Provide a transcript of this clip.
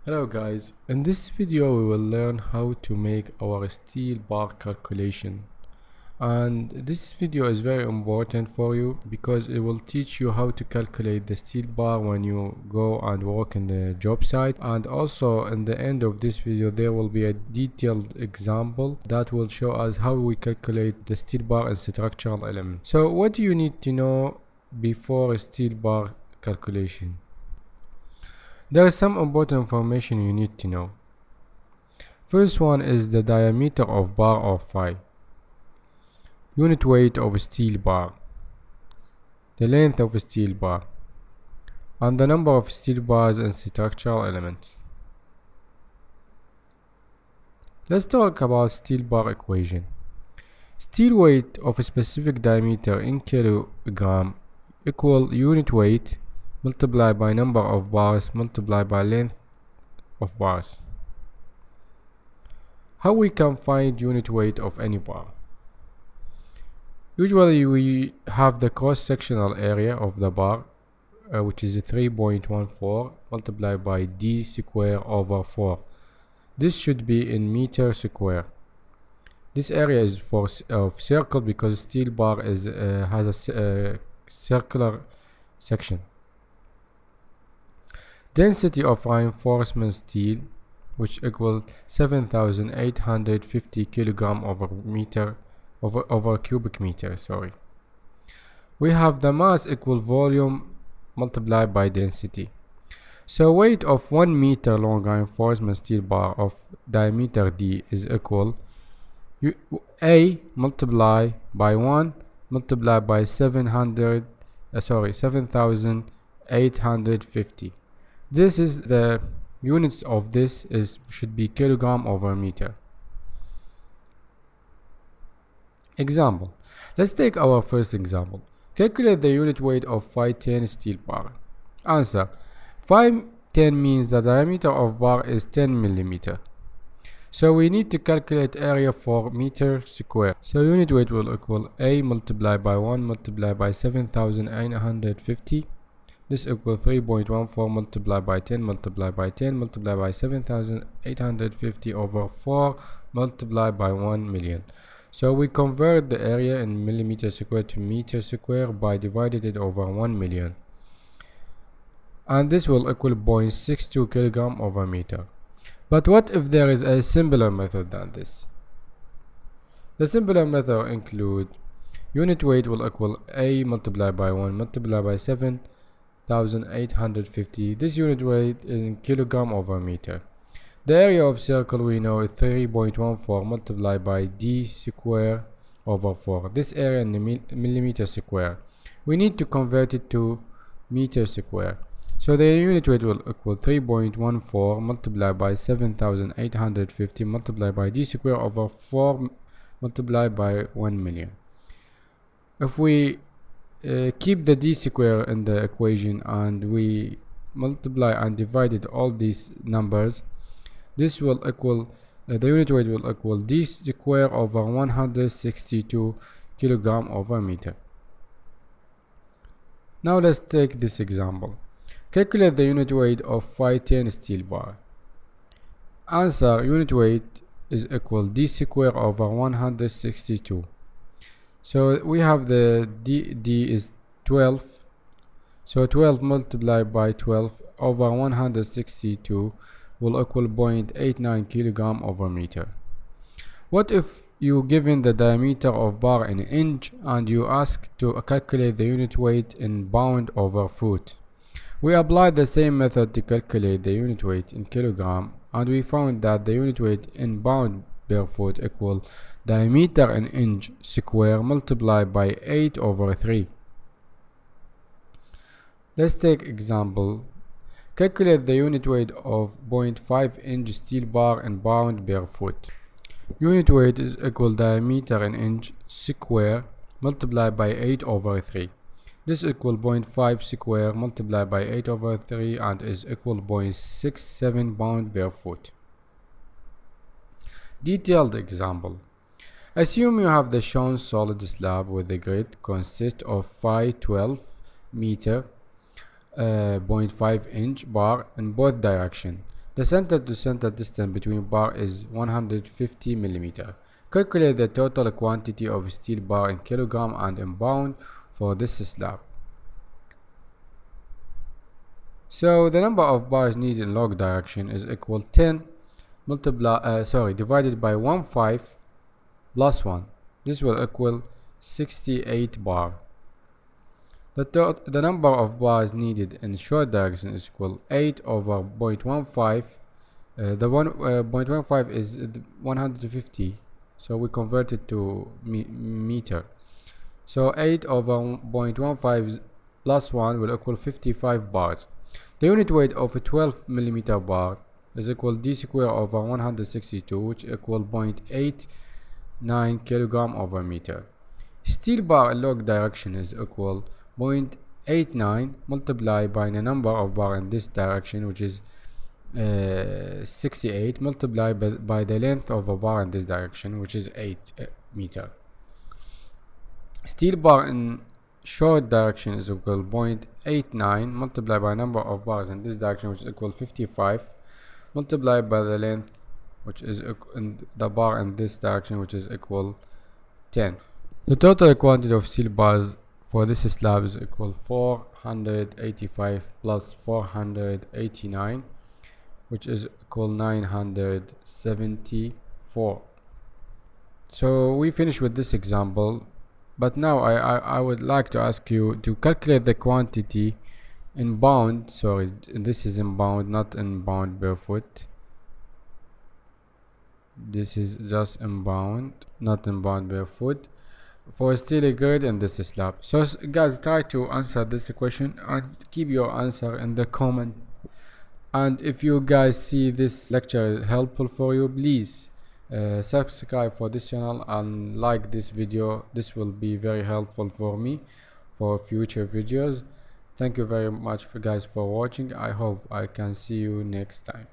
Hello guys, in this video we will learn how to make our steel bar calculation, and this video is very important for you because it will teach you how to calculate the steel bar when you go and work in the job site. And also in the end of this video there will be a detailed example that will show us how we calculate the steel bar and structural element. So what do you need to know before a steel bar calculation? There is some important information you need to know. First one is the diameter of bar or phi, unit weight of a steel bar, the length of a steel bar, and the number of steel bars and structural elements. Let's talk about steel bar equation. Steel weight of a specific diameter in kilogram equal unit weight multiplied by number of bars multiplied by length of bars. How we can find unit weight of any bar? Usually we have the cross-sectional area of the bar, which is 3.14 multiplied by d square over 4. This should be in meter square. This area is for of circle because steel bar is has a circular section. Density of reinforcement steel, which equal 7,850 kilogram over cubic meter. We have the mass equal volume multiplied by density. So weight of 1 meter long reinforcement steel bar of diameter d is equal A multiplied by 1 multiplied by 7,850. This is the units of this should be kilogram over meter. Example. Let's take our first example. Calculate the unit weight of phi 10 steel bar. Answer. Phi 10 means the diameter of bar is 10 millimeter. So we need to calculate area for meter square. So unit weight will equal A multiplied by 1 multiplied by 7,850. This equals 3.14 multiplied by 10 multiplied by 10 multiplied by 7,850 over 4 multiplied by 1 million. So we convert the area in millimeter square to meter square by dividing it over 1 million. And this will equal 0.62 kilogram over meter. But what if there is a simpler method than this? The simpler method include unit weight will equal A multiplied by 1 multiplied by 7,850. This unit weight in kilogram over meter. The area of circle we know is 3.14 multiplied by d square over 4. This area in the millimeter square. We need to convert it to meter square. So the unit weight will equal 3.14 multiplied by 7,850 multiplied by d square over 4 multiplied by 1 million. If we keep the d square in the equation and we multiply and divided all these numbers, this will equal the unit weight will equal d square over 162 kilogram over meter. Now let's take this example. Calculate the unit weight of phi 10 steel bar. Answer. Unit weight is equal d square over 162. So we have the d is 12. So 12 multiplied by 12 over 162 will equal 0.89 kilogram over meter. What if you given the diameter of bar in inch and you ask to calculate the unit weight in pound over foot? We applied the same method to calculate the unit weight in kilogram, and we found that the unit weight in pound per foot equal diameter in inch square multiplied by 8 over 3. Let's take example. Calculate the unit weight of 0.5 inch steel bar in pound per foot. Unit weight is equal diameter in inch square multiplied by 8 over 3. This equal 0.5 square multiplied by 8 over 3 and is equal 0.67 pound per foot. Detailed example. Assume you have the shown solid slab with the grid consists of phi 12 meter 0.5 inch bar in both directions. The center to center distance between bar is 150 mm. Calculate the total quantity of steel bar in kilogram and in pound for this slab. So the number of bars needed in log direction is equal 10 divided by 15 plus 1. This will equal 68 bar. The number of bars needed in short direction is equal 8 over 0.15. The 0.15 is 150, so we convert it to meter. So 8 over 0.15 plus 1 will equal 55 bars. The unit weight of a 12 millimeter bar is equal d square over 162, which equal 0.89 kilogram over meter. Steel bar in log direction is equal 0.89 multiplied by the number of bar in this direction, which is 68, multiplied by the length of a bar in this direction, which is 8 meter. Steel bar in short direction is equal 0.89 multiplied by number of bars in this direction, which is equal 55, multiplied by the length, which is in the bar in this direction, which is equal 10. The total quantity of steel bars for this slab is equal 485 plus 489, which is equal 974. So we finish with this example, but now I would like to ask you to calculate the quantity in pound. Sorry, this is in pound, not in pound per foot. This is just in pound, not in pound per foot, for steel grade in this slab. So guys, try to answer this question and keep your answer in the comment. And if you guys see this lecture helpful for you, please subscribe for this channel and like this video. This will be very helpful for me for future videos. Thank you very much guys for watching. I hope I can see you next time.